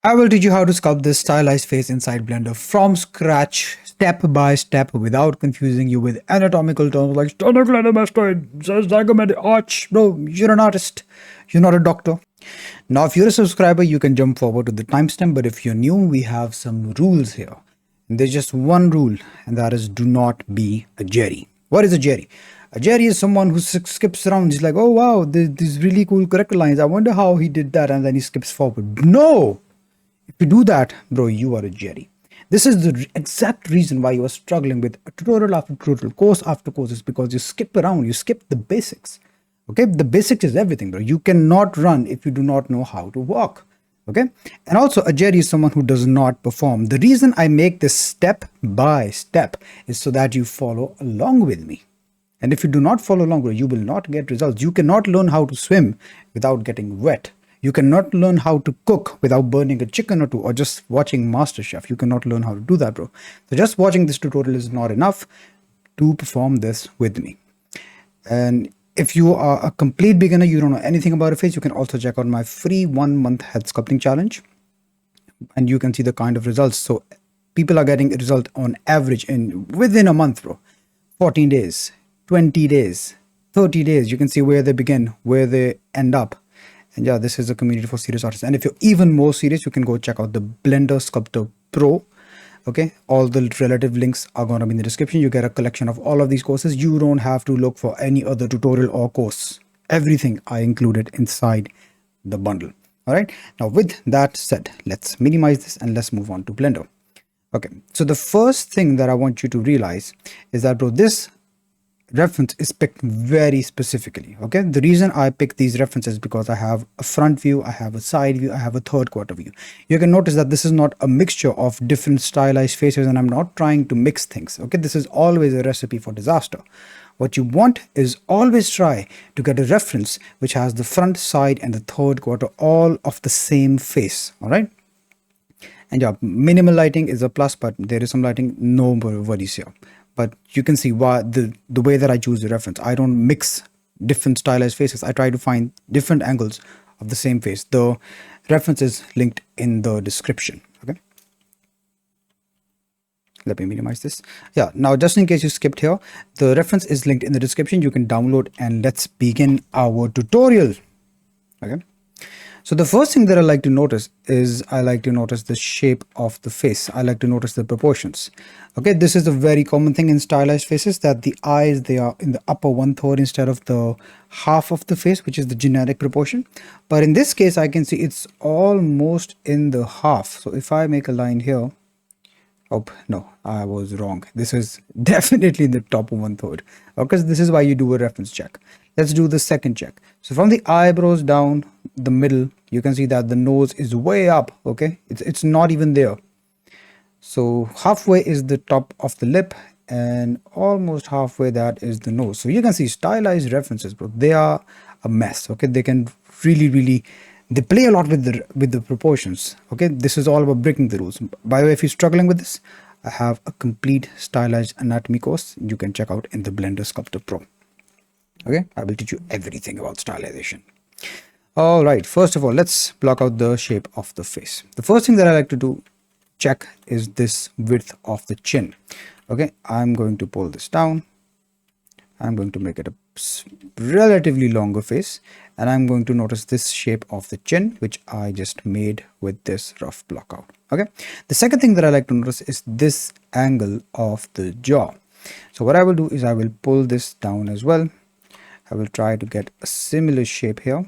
I will teach you how to sculpt this stylized face inside Blender from scratch, step by step, without confusing you with anatomical terms like sternocleidomastoid, zygomatic arch. Bro, you're an artist. You're not a doctor. Now, if you're a subscriber, you can jump forward to the timestamp. But if you're new, we have some rules here. And there's just one rule, and that is do not be a Jerry. What is a Jerry? A Jerry is someone who skips around. He's like, oh wow, these really cool character lines. I wonder how he did that, and then he skips forward. No, if you do that, bro, you are a Jerry. This is the exact reason why you are struggling with tutorial after tutorial, course after course, is because you skip around, you skip the basics. Okay, the basics is everything, bro. You cannot run if you do not know how to walk. Okay, and also a Jerry is someone who does not perform. The reason I make this step by step is so that you follow along with me. And if you do not follow along, bro, you will not get results. You cannot learn how to swim without getting wet. You cannot learn how to cook without burning a chicken or two, or just watching MasterChef. You cannot learn how to do that, bro. So just watching this tutorial is not enough to perform this with me. And if you are a complete beginner, you don't know anything about a face, you can also check out my free 1 month head sculpting challenge. And you can see the kind of results. So people are getting a result on average in within a month, bro. 14 days, 20 days, 30 days. You can see where they begin, where they end up. And yeah, this is a community for serious artists. And if you're even more serious, you can go check out the Blender Sculptor Pro. Okay, all the relative links are going to be in the description. You get a collection of all of these courses. You don't have to look for any other tutorial or course. Everything I included inside the bundle. All right, now with that said, let's minimize this and let's move on to Blender. Okay, so the first thing that I want you to realize is that, bro, this reference is picked very specifically. Okay, the reason I pick these references is because I have a front view, I have a side view, I have a third quarter view. You can notice that this is not a mixture of different stylized faces, and I'm not trying to mix things. Okay, this is always a recipe for disaster. What you want is always try to get a reference which has the front, side, and the third quarter all of the same face. All right. And yeah, minimal lighting is a plus, but there is some lighting, no worries here. But you can see why the way that I choose the reference. I don't mix different stylized faces. I try to find different angles of the same face. The reference is linked in the description. Okay. Let me minimize this. Yeah, now just in case you skipped here, the reference is linked in the description. You can download, and let's begin our tutorial. Okay. So the first thing that I like to notice is I like to notice the shape of the face. I like to notice the proportions. Okay, this is a very common thing in stylized faces, that the eyes, they are in the upper 1/3 instead of the half of the face, which is the generic proportion. But in this case, I can see it's almost in the half. So if I make a line here, oh no, I was wrong. This is definitely the top 1/3. Okay, so this is why you do a reference check. Let's do the second check. So from the eyebrows down the middle, you can see that the nose is way up. Okay, it's not even there. So halfway is the top of the lip, and almost halfway that is the nose. So you can see stylized references, bro. They are a mess. Okay, they can really they play a lot with the proportions. Okay, this is all about breaking the rules. By the way, if you're struggling with this, I have a complete stylized anatomy course you can check out in the Blender Sculptor Pro. Okay, I will teach you everything about stylization. All right, first of all, let's block out the shape of the face. The first thing that I like to do check is this width of the chin. Okay, I'm going to pull this down. I'm going to make it a relatively longer face, and I'm going to notice this shape of the chin, which I just made with this rough block out. Okay, the second thing that I like to notice is this angle of the jaw. So what I will do is I will pull this down as well. I will try to get a similar shape here.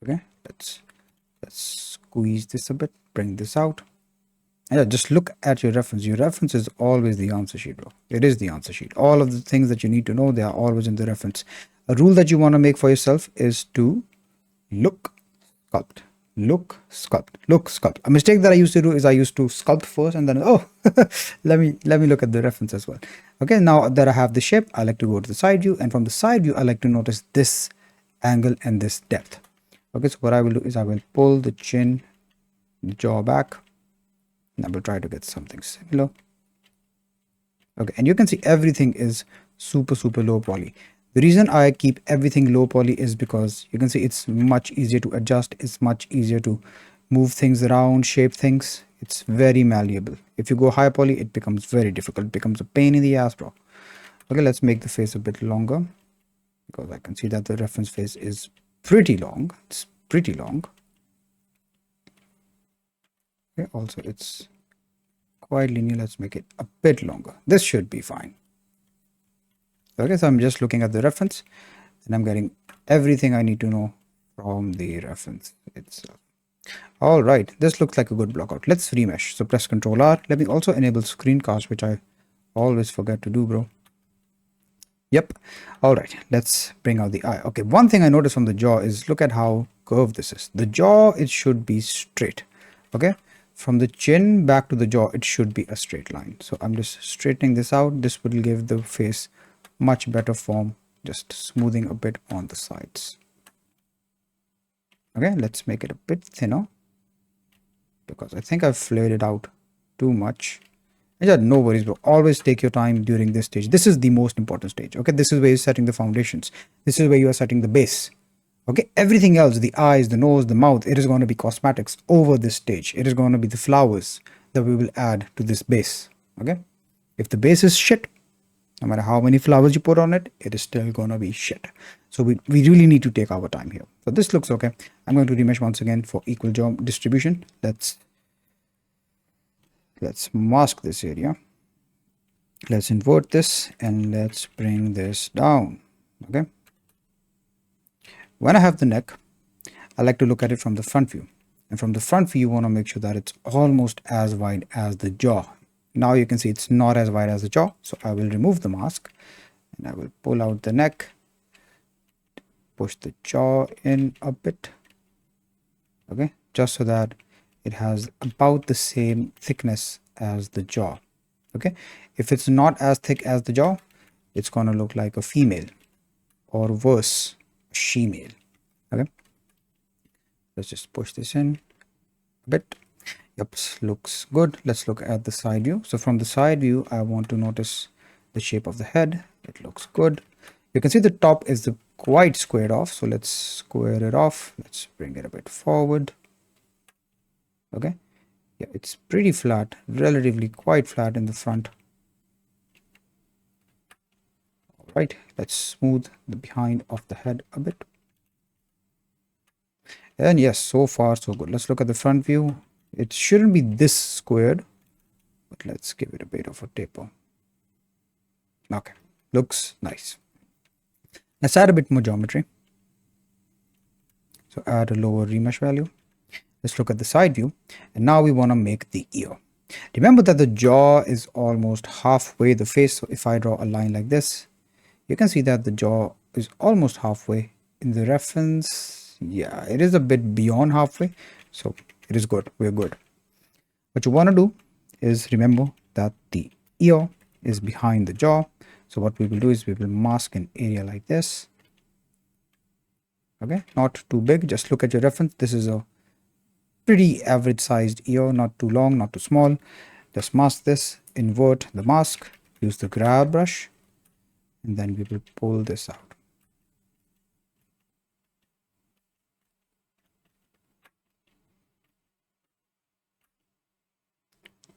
Okay, let's squeeze this a bit, bring this out. And yeah, just look at your reference. Your reference is always the answer sheet, bro. It is the answer sheet. All of the things that you need to know, they are always in the reference. A rule that you want to make for yourself is to look, sculpt, look, sculpt, look, sculpt. A mistake that I used to do is I used to sculpt first, and then let me look at the reference as well. Okay, now that I have the shape, I like to go to the side view, and from the side view, I like to notice this angle and this depth. Okay, so what I will do is I will pull the chin, the jaw back, and I will try to get something similar. Okay, and you can see everything is super low poly. The reason I keep everything low poly is because you can see it's much easier to adjust. It's much easier to move things around, shape things. It's very malleable. If you go high poly, it becomes very difficult. It becomes a pain in the ass, bro. Okay, let's make the face a bit longer, because I can see that the reference face is pretty long. It's pretty long. Okay, also it's quite linear. Let's make it a bit longer. This should be fine. Okay, so I'm just looking at the reference and I'm getting everything I need to know from the reference itself. All right, this looks like a good blockout. Let's remesh. So press Ctrl R. Let me also enable screencast, which I always forget to do, bro. Yep. All right, let's bring out the eye. Okay, one thing I noticed from the jaw is look at how curved this is. The jaw, it should be straight. Okay, from the chin back to the jaw, it should be a straight line. So I'm just straightening this out. This will give the face much better form, just smoothing a bit on the sides. Okay, let's make it a bit thinner, because I think I've flared it out too much. Yeah, no worries, bro. Always take your time during this stage. This is the most important stage. Okay, this is where you're setting the foundations. This is where you are setting the base. Okay, everything else, the eyes, the nose, the mouth, it is going to be cosmetics over this stage. It is going to be the flowers that we will add to this base. Okay, if the base is shit, no matter how many flowers you put on it, it is still going to be shit. So we really need to take our time here. So this looks okay. I'm going to remesh once again for equal job distribution. Let's mask this area. Let's invert this and let's bring this down. Okay. When I have the neck, I like to look at it from the front view. And from the front view, you want to make sure that it's almost as wide as the jaw. Now you can see it's not as wide as the jaw. So I will remove the mask and I will pull out the neck, push the jaw in a bit. Okay, just so that it has about the same thickness as the jaw. Okay, if it's not as thick as the jaw, it's going to look like a female, or worse, a she-male. Okay, let's just push this in a bit. Yep, looks good. Let's look at the side view. So from the side view, I want to notice the shape of the head. It looks good. You can see the top is quite squared off, so let's square it off. Let's bring it a bit forward. Okay, yeah, it's pretty flat, relatively quite flat in the front. All right, let's smooth the behind of the head a bit. And yes, so far so good. Let's look at the front view. It shouldn't be this squared, but let's give it a bit of a taper. Okay, looks nice. Let's add a bit more geometry. So add a lower remesh value. Let's look at the side view, and now we want to make the ear. Remember that the jaw is almost halfway the face. So if I draw a line like this, you can see that the jaw is almost halfway. In the reference, yeah, it is a bit beyond halfway. So it is good. We're good. What you want to do is remember that the ear is behind the jaw. So what we will do is we will mask an area like this. Okay, not too big. Just look at your reference. This is a pretty average sized ear, not too long, not too small. Just mask this, invert the mask, use the grab brush, and then we will pull this out.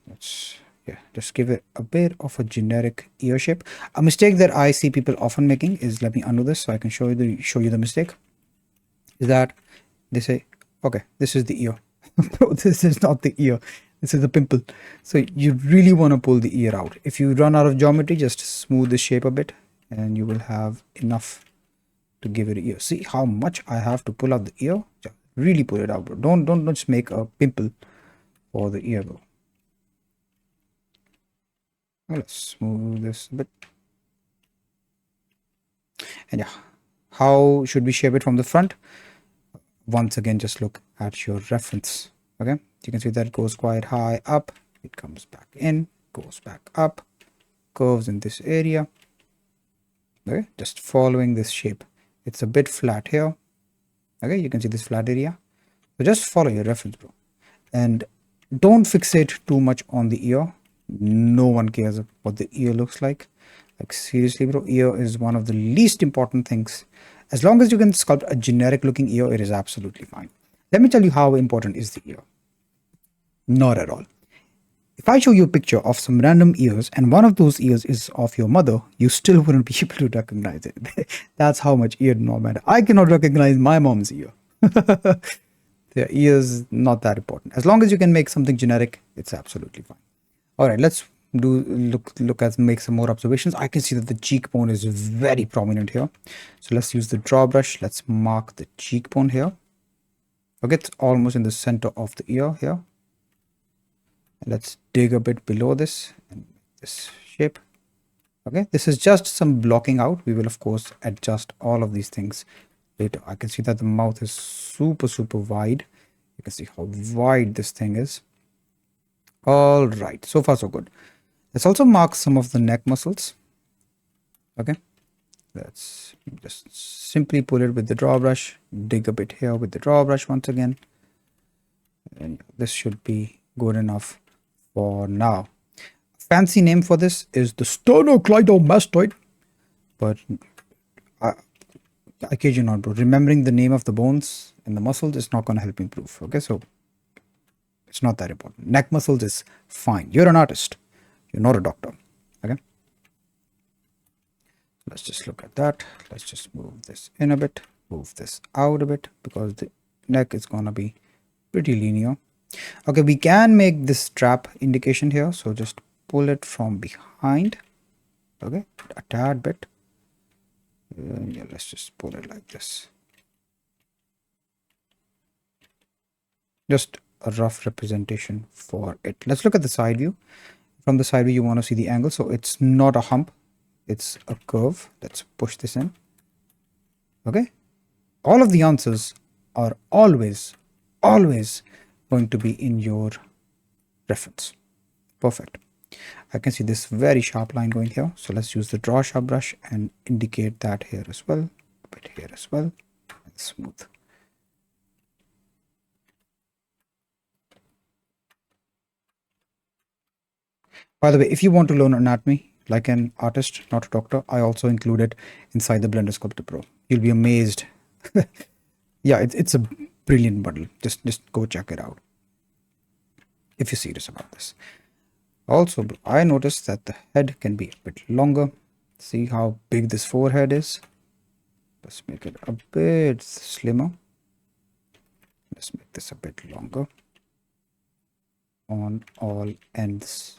Let's just give it a bit of a generic ear shape. A mistake that I see people often making is, let me undo this so I can show you the mistake, is that they say, okay, this is the ear. Bro, this is not the ear, this is the pimple. So you really want to pull the ear out. If you run out of geometry, just smooth the shape a bit and you will have enough to give it an ear. See how much I have to pull out the ear? Just really pull it out, bro. Don't just make a pimple for the ear, bro. Let's smooth this a bit. And yeah, how should we shape it from the front? Once again, just look at your reference. Okay, you can see that it goes quite high up, it comes back in, goes back up, curves in this area. Okay, just following this shape. It's a bit flat here. Okay, you can see this flat area. So just follow your reference, bro, and don't fixate too much on the ear. No one cares what the ear looks like. Like seriously, bro, ear is one of the least important things. As long as you can sculpt a generic looking ear, it is absolutely fine. Let me tell you how important is the ear. Not at all. If I show you a picture of some random ears and one of those ears is of your mother, you still wouldn't be able to recognize it. That's how much ear do not matter. I cannot recognize my mom's ear. Their ears not that important. As long as you can make something generic, it's absolutely fine. All right, let's look at make some more observations. I can see that the cheekbone is very prominent here. So let's use the draw brush. Let's mark the cheekbone here. Okay, it's almost in the center of the ear here. Let's dig a bit below this and this shape. Okay, this is just some blocking out. We will of course adjust all of these things later. I can see that the mouth is super wide. You can see how wide this thing is. All right, so far so good. Let's also mark some of the neck muscles. Okay, let's just simply pull it with the draw brush, dig a bit here with the draw brush once again, and this should be good enough for now. Fancy name for this is the sternocleidomastoid, but I kid you not, bro. Remembering the name of the bones and the muscles is not going to help me improve. Okay, so it's not that important. Neck muscles is fine. You're an artist. You're not a doctor. Okay. Let's just look at that. Let's just move this in a bit, move this out a bit, because the neck is going to be pretty linear. Okay, we can make this strap indication here. So just pull it from behind. Okay, a tad bit. Yeah, let's just pull it like this. Just a rough representation for it. Let's look at the side view. From the side view, you want to see the angle. So it's not a hump, it's a curve. Let's push this in. Okay, all of the answers are always going to be in your reference. Perfect. I can see this very sharp line going here. So let's use the draw sharp brush and indicate that here as well, a bit here as well, and smooth. By the way, if you want to learn anatomy like an artist, not a doctor, I also include it inside the Blender Sculptor Pro. You'll be amazed. Yeah, it's a brilliant bundle. Just go check it out if you're serious about this. Also, I noticed that the head can be a bit longer. See how big this forehead is? Let's make it a bit slimmer. Let's make this a bit longer on all ends.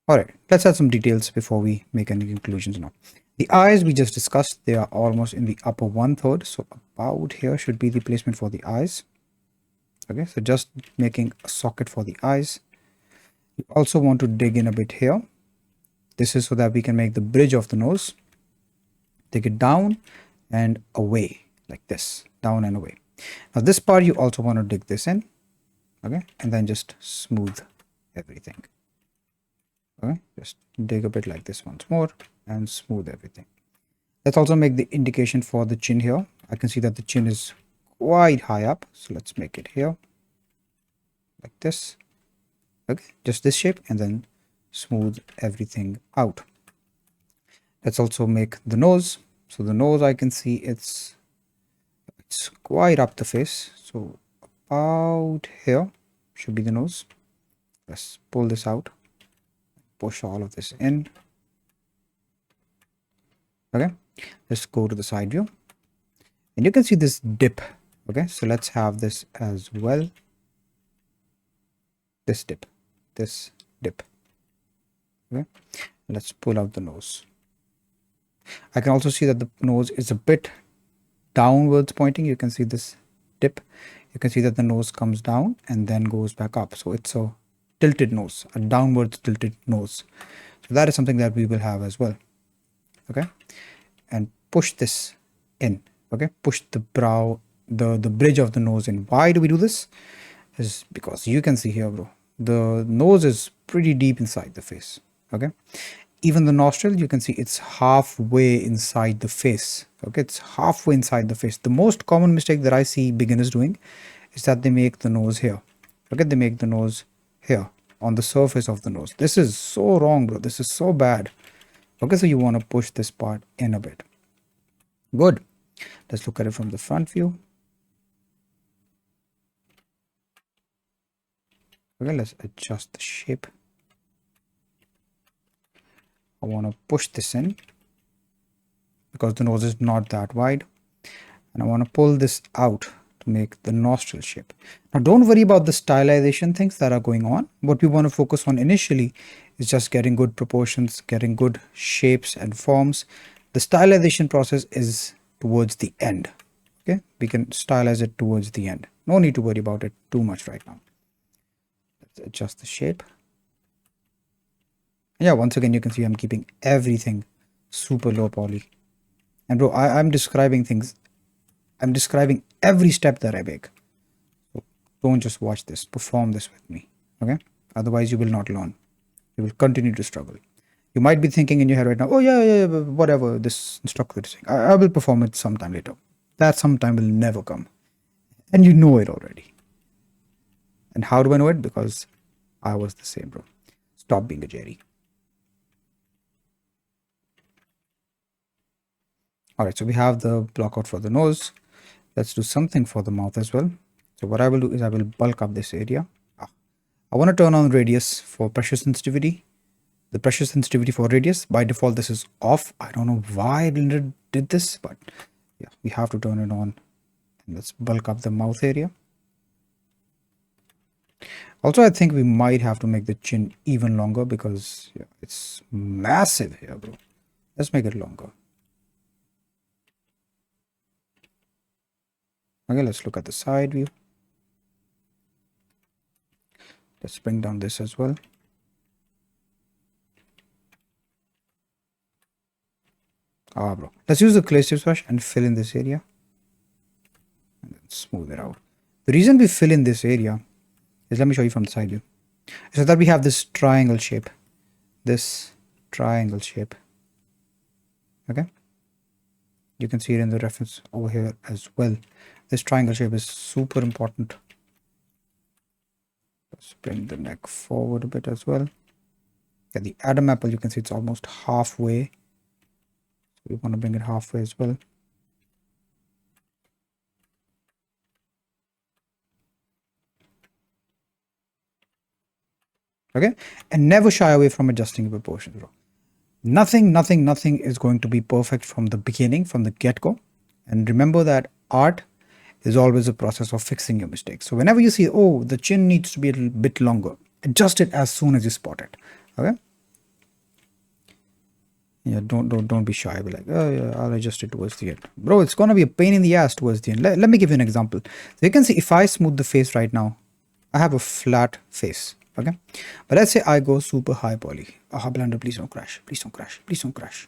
All right, let's add some details before we make any conclusions now. The eyes we just discussed, they are almost in the upper 1/3. So about here should be the placement for the eyes. Okay, so just making a socket for the eyes. You also want to dig in a bit here. This is so that we can make the bridge of the nose. Take it down and away like this, down and away. Now this part you also want to dig this in. Okay, and then just smooth everything. Okay, just dig a bit like this once more and smooth everything. Let's also make the indication for the chin here. I can see that the chin is quite high up, so let's make it here like this. Okay, just this shape, and then smooth everything out. Let's also make the nose. So the nose, I can see it's quite up the face, so about here should be the nose. Let's pull this out, push all of this in. Okay, let's go to the side view, and you can see this dip. Okay, so let's have this as well. This dip. Okay, let's pull out the nose. I can also see that the nose is a bit downwards pointing. You can see this dip. You can see that the nose comes down and then goes back up. So it's a tilted nose, a downwards tilted nose. So that is something that we will have as well. Okay, and push this in. Okay, push the brow, the bridge of the nose in. Why do we do this? Is because you can see here, bro, the nose is pretty deep inside the face. Okay, even the nostril, you can see it's halfway inside the face. Okay, it's halfway inside the face. The most common mistake that I see beginners doing is that they make the nose here. Okay, they make the nose here on the surface of the nose. This is so wrong, bro. This is so bad. Okay, so you want to push this part in a bit. Good. Let's look at it from the front view. Okay, let's adjust the shape. I want to push this in because the nose is not that wide, and I want to pull this out to make the nostril shape. Now don't worry about the stylization things that are going on. What we want to focus on initially is just getting good proportions, getting good shapes and forms. The stylization process is towards the end. Okay, we can stylize it towards the end. No need to worry about it too much right now. Let's adjust the shape. Yeah, once again you can see I'm keeping everything super low poly. And bro, I'm describing things. I'm describing every step that I make. So don't just watch this. Perform this with me. Okay? Otherwise you will not learn. You will continue to struggle. You might be thinking in your head right now, oh yeah, whatever this instructor is saying. I will perform it sometime later. That sometime will never come. And you know it already. And how do I know it? Because I was the same, bro. Stop being a Jerry. Alright, so we have the block out for the nose. Let's do something for the mouth as well. So what I will do is I will bulk up this area. I want to turn on radius for pressure sensitivity. The pressure sensitivity for radius, by default this is off. I don't know why Blender did this, but yeah, we have to turn it on. And let's bulk up the mouth area. Also, I think we might have to make the chin even longer because yeah, it's massive here, bro. Let's make it longer. Okay, let's look at the side view. Let's bring down this as well. Bro. Let's use the clay strip brush and fill in this area. And then smooth it out. The reason we fill in this area is, let me show you from the side view. So that we have this triangle shape. This triangle shape. Okay. You can see it in the reference over here as well. This triangle shape is super important. Let's bring the neck forward a bit as well. Yeah, the Adam apple, you can see it's almost halfway. We want to bring it halfway as well. Okay, and never shy away from adjusting proportions, bro. Nothing is going to be perfect from the beginning, from the get-go. And remember that art is always a process of fixing your mistakes. So whenever you see, oh, the chin needs to be a little bit longer, adjust it as soon as you spot it. Okay. Yeah, don't be shy. Be like, oh yeah, I'll adjust it towards the end. Bro, it's gonna be a pain in the ass towards the end. Let me give you an example. So you can see if I smooth the face right now, I have a flat face. Okay. But let's say I go super high poly. Blender, please don't crash. Please don't crash. Please don't crash.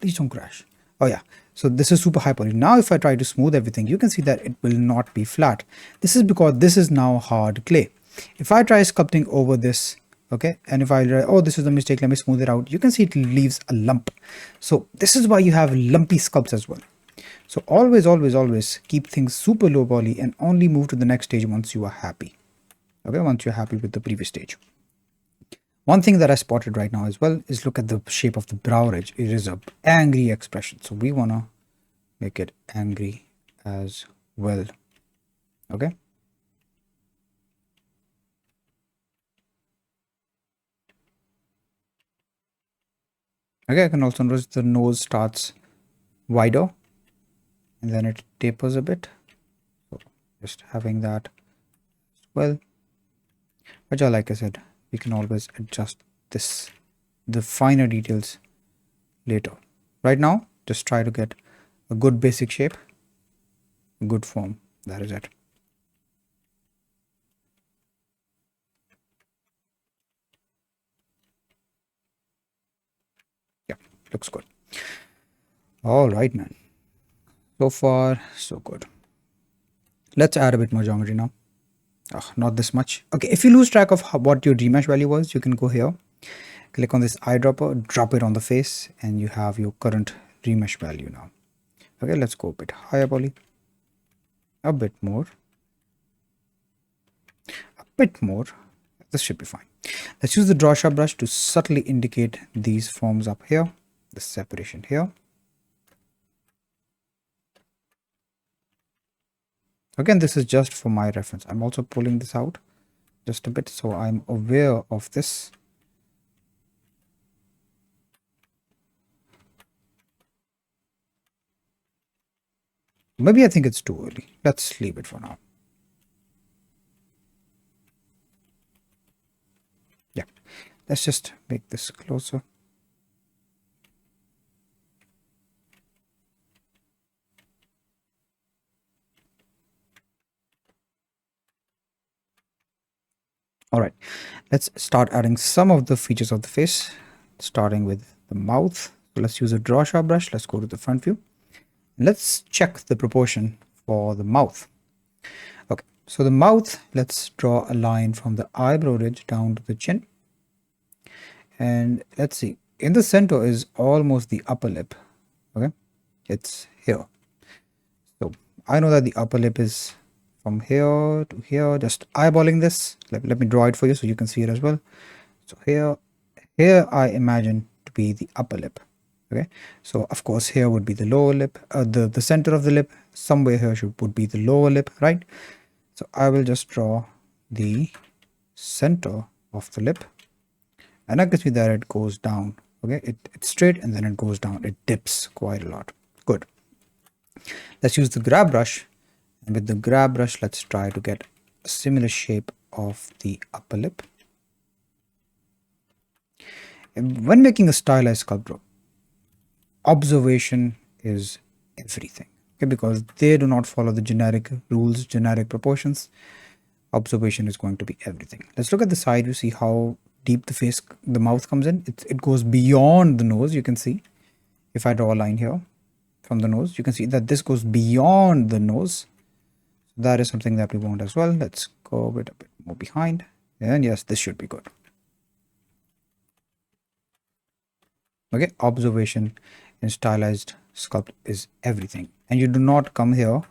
Please don't crash. Oh yeah. So this is super high poly. Now if I try to smooth everything, you can see that it will not be flat. This is because this is now hard clay. If I try sculpting over this, okay, and if I, oh, this is the mistake, let me smooth it out, you can see it leaves a lump. So this is why you have lumpy sculpts as well. So always keep things super low poly and only move to the next stage once you are happy. Okay, once you're happy with the previous stage. One thing that I spotted right now as well is look at the shape of the brow ridge. It is an angry expression. So we want to make it angry as well. Okay. Okay, I can also notice the nose starts wider and then it tapers a bit. So just having that as well. But yeah, like I said, we can always adjust this, the finer details later. Right now, just try to get a good basic shape, a good form. That is it. Yeah, looks good. All right, man. So far, so good. Let's add a bit more geometry now. Oh, not this much. Okay, if you lose track of what your remesh value was, you can go here, click on this eyedropper, drop it on the face, and you have your current remesh value now. Okay, let's go a bit higher poly. A bit more. A bit more. This should be fine. Let's use the draw sharp brush to subtly indicate these forms up here, the separation here. Again, this is just for my reference. I'm also pulling this out just a bit so I'm aware of this. Maybe I think it's too early. Let's leave it for now. Yeah, let's just make this closer. All right, let's start adding some of the features of the face, starting with the mouth. So let's use a draw sharp brush. Let's go to the front view. Let's check the proportion for the mouth. Okay, so the mouth, let's draw a line from the eyebrow ridge down to the chin. And let's see, in the center is almost the upper lip. Okay, it's here. So I know that the upper lip is from here to here. Just eyeballing this. Let me draw it for you so you can see it as well. So here I imagine to be the upper lip. Okay, so of course here would be the lower lip, the center of the lip. Somewhere here would be the lower lip, right? So I will just draw the center of the lip, and I can see that it goes down. Okay, it's straight and then it goes down. It dips quite a lot. Good. Let's use the grab brush, and with the grab brush, let's try to get a similar shape of the upper lip. And when making a stylized sculpture, observation is everything. Okay, because they do not follow the generic rules, generic proportions. Observation is going to be everything. Let's look at the side. You see how deep the mouth comes in. It goes beyond the nose. You can see if I draw a line here from the nose, you can see that this goes beyond the nose. That is something that we want as well. Let's go a bit more behind, and yes, this should be good. Okay, observation in stylized sculpt is everything, and you do not come here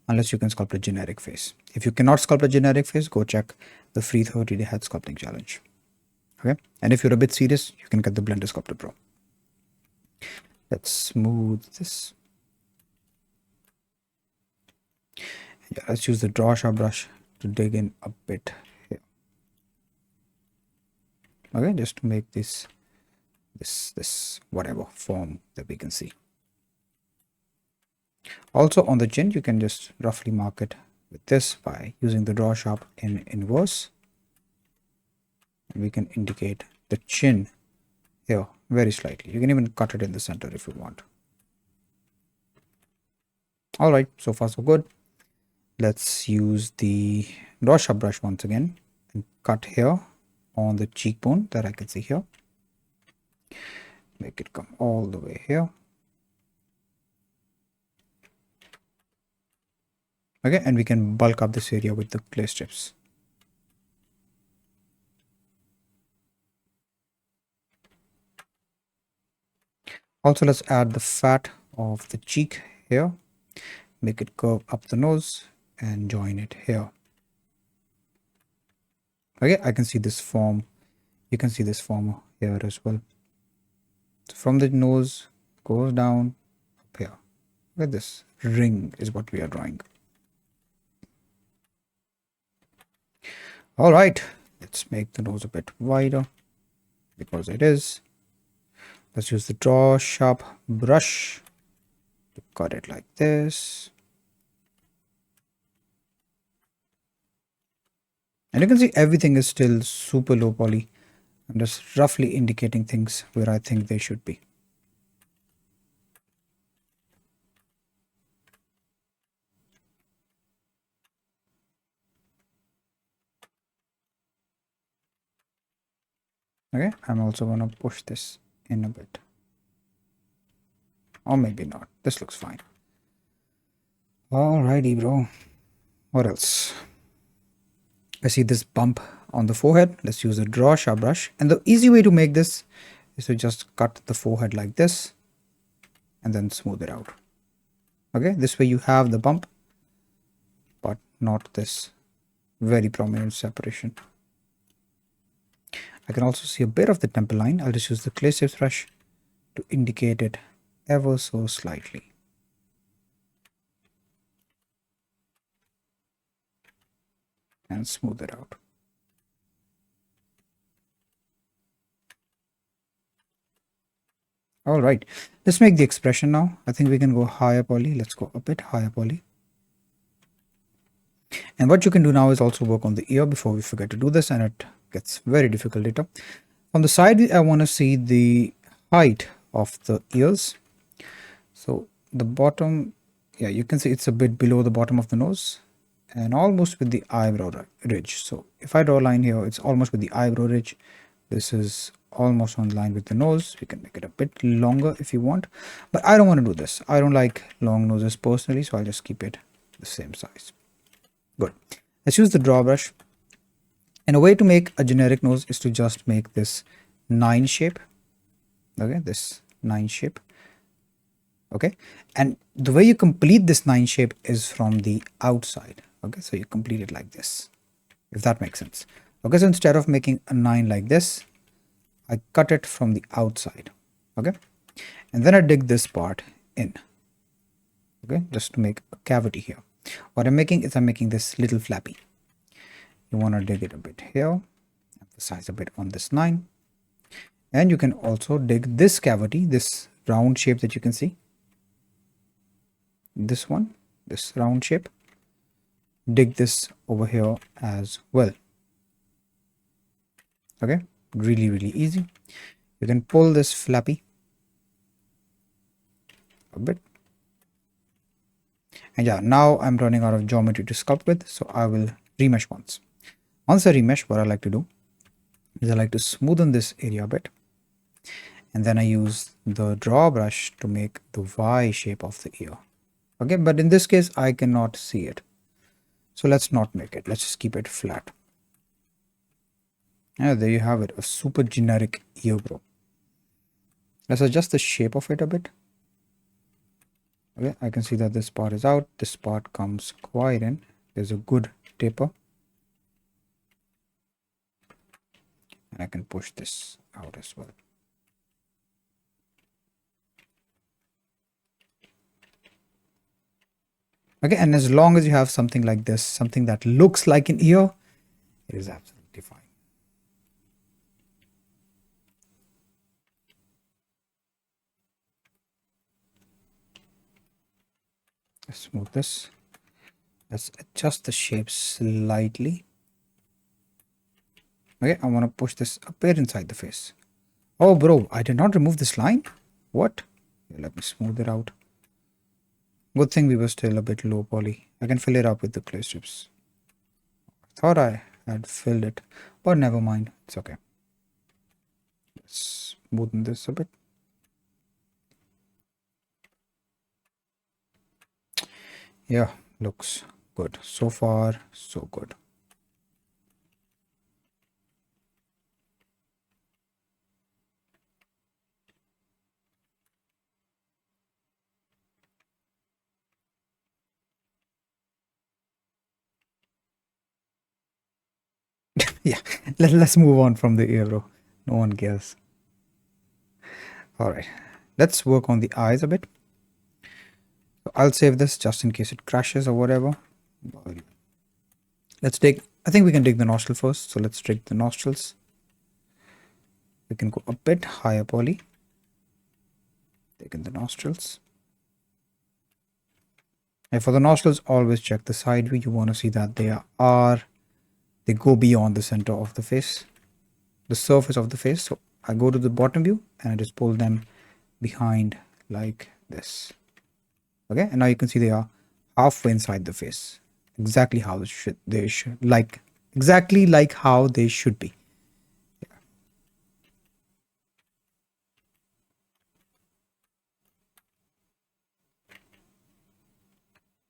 unless you can sculpt a generic face. If you cannot sculpt a generic face, go check the free 30-day head sculpting challenge. Okay, and if you're a bit serious, you can get the Blender Sculptor Pro. Let's smooth this. Yeah, let's use the draw sharp brush to dig in a bit here. Okay, just to make this whatever form that we can see. Also on the chin, you can just roughly mark it with this by using the draw sharp in inverse. And we can indicate the chin here very slightly. You can even cut it in the center if you want. All right, so far so good. Let's use the draw sharp brush once again and cut here on the cheekbone that I can see here. Make it come all the way here. Okay, and we can bulk up this area with the clay strips. Also, let's add the fat of the cheek here. Make it curve up the nose and join it here. Okay, I can see this form. You can see this form here as well. So from the nose, goes down up here. Look at this ring is what we are drawing. All right, let's make the nose a bit wider because it is. Let's use the draw sharp brush to cut it like this. And you can see everything is still super low poly. I'm just roughly indicating things where I think they should be. Okay, I'm also going to push this in a bit. Or maybe not. This looks fine. Alrighty, bro. What else? I see this bump on the forehead. Let's use a draw sharp brush. And the easy way to make this is to just cut the forehead like this and then smooth it out. Okay, this way you have the bump, but not this very prominent separation. I can also see a bit of the temple line. I'll just use the clay strips brush to indicate it ever so slightly. and smooth it out. All right, let's make the expression now. I think we can go higher poly. Let's go a bit higher poly. And what you can do now is also work on the ear before we forget to do this, and it gets very difficult later. On the side, I want to see the height of the ears. So the bottom, yeah, you can see it's a bit below the bottom of the nose and almost with the eyebrow ridge. So if I draw a line here, it's almost with the eyebrow ridge. This is almost on line with the nose. We can make it a bit longer if you want, but I don't want to do this. I don't like long noses personally, so I'll just keep it the same size. Good. Let's use the draw brush. And a way to make a generic nose is to just make this 9 shape. Okay, this 9 shape. Okay, and the way you complete this 9 shape is from the outside. Okay, so you complete it like this, if that makes sense. Okay, so instead of making a 9 like this, I cut it from the outside. Okay, and then I dig this part in. Okay, just to make a cavity here. What I'm making is I'm making this little flappy. You want to dig it a bit here, emphasize a bit on this 9, and you can also dig this cavity, this round shape that you can see, this one, this round shape, dig this over here as well. Okay, really easy. You can pull this flappy a bit, and yeah, now I'm running out of geometry to sculpt with, so I will remesh once. Once I remesh, what I like to do is I like to smoothen this area a bit, and then I use the draw brush to make the Y shape of the ear. Okay, but in this case I cannot see it, so let's not make it. Let's just keep it flat. Yeah, there you have it, a super generic ear bro. Let's adjust the shape of it a bit. Okay, I can see that this part is out, this part comes quite in. There's a good taper, and I can push this out as well. Okay, and as long as you have something like this, something that looks like an ear, it is absolutely fine. Let's smooth this. Let's adjust the shape slightly. Okay, I want to push this a bit inside the face. Oh bro, I did not remove this line? What? Okay, let me smooth it out. Good thing we were still a bit low poly. I can fill it up with the clay strips. Thought I had filled it, but never mind, it's okay. Let's smoothen this a bit. Yeah, looks good. So far, so good. Yeah, let's move on from the ear, bro. No one cares. All right, let's work on the eyes a bit. So I'll save this just in case it crashes or whatever. Let's dig. I think we can dig the nostril first. So let's dig the nostrils. We can go a bit higher poly. Dig in the nostrils. And for the nostrils, always check the side view. You want to see that they go beyond the center of the face, the surface of the face. So I go to the bottom view and I just pull them behind like this. Okay, and now you can see they are halfway inside the face, exactly how they should exactly like how they should be.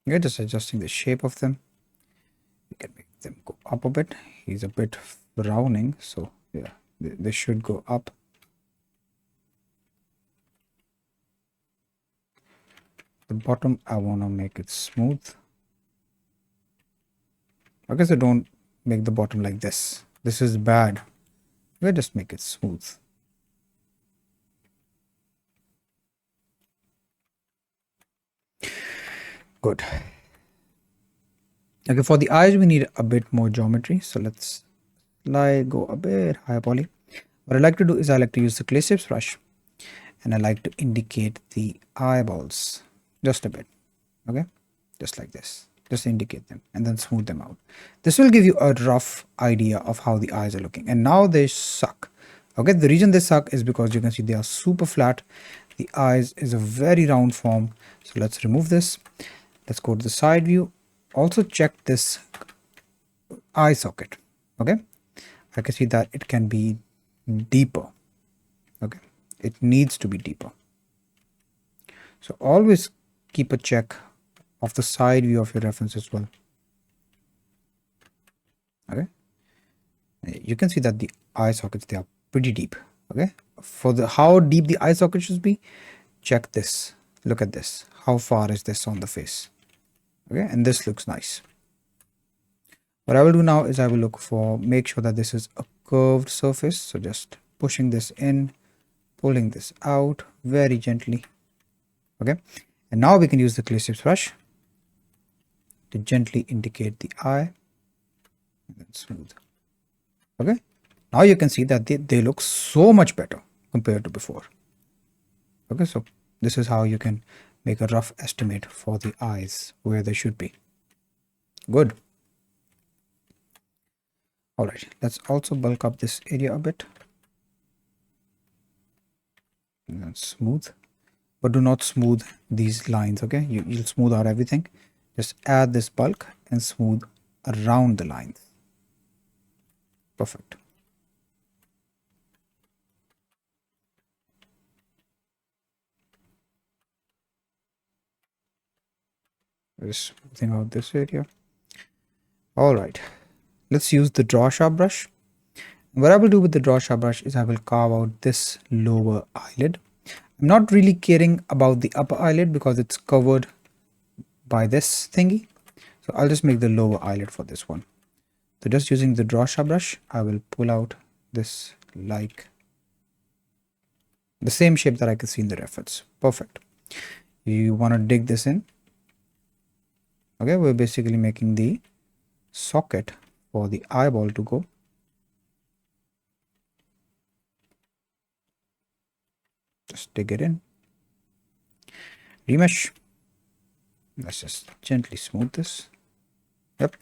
Okay, just adjusting the shape of them. We can make them go up a bit. He's a bit frowning, so yeah, they should go up. The bottom, I want to make it smooth. Okay, so don't make the bottom like this. This is bad. We'll just make it smooth. Good. Okay, for the eyes, we need a bit more geometry. So let's go a bit higher poly. What I like to do is I like to use the clay shapes brush, and I like to indicate the eyeballs just a bit. Okay, just like this. Just indicate them and then smooth them out. This will give you a rough idea of how the eyes are looking. And now they suck. Okay, the reason they suck is because you can see they are super flat. The eyes is a very round form. So let's remove this. Let's go to the side view. Also check this eye socket. Okay, I can see that it can be deeper. Okay, it needs to be deeper. So always keep a check of the side view of your reference as well. Okay, you can see that the eye sockets, they are pretty deep. Okay, for the how deep the eye socket should be, check this. Look at this. How far is this on the face? Okay, and this looks nice. What I will do now is I will look for, make sure that this is a curved surface. So just pushing this in, pulling this out very gently. Okay, and now we can use the clay shapes brush to gently indicate the eye and then smooth. Okay, now you can see that they look so much better compared to before. Okay, so this is how you can make a rough estimate for the eyes where they should be. Good. All right, let's also bulk up this area a bit and then smooth, but do not smooth these lines. Okay, you'll smooth out everything. Just add this bulk and smooth around the lines. Perfect. Just smoothing out this area. All right, let's use the draw sharp brush. What I will do with the draw sharp brush is I will carve out this lower eyelid. I'm not really caring about the upper eyelid because it's covered by this thingy. So I'll just make the lower eyelid for this one. So just using the draw sharp brush, I will pull out this like the same shape that I could see in the reference. Perfect. You want to dig this in. Okay, we're basically making the socket for the eyeball to go. Just dig it in. Remesh. Let's just gently smooth this. Yep.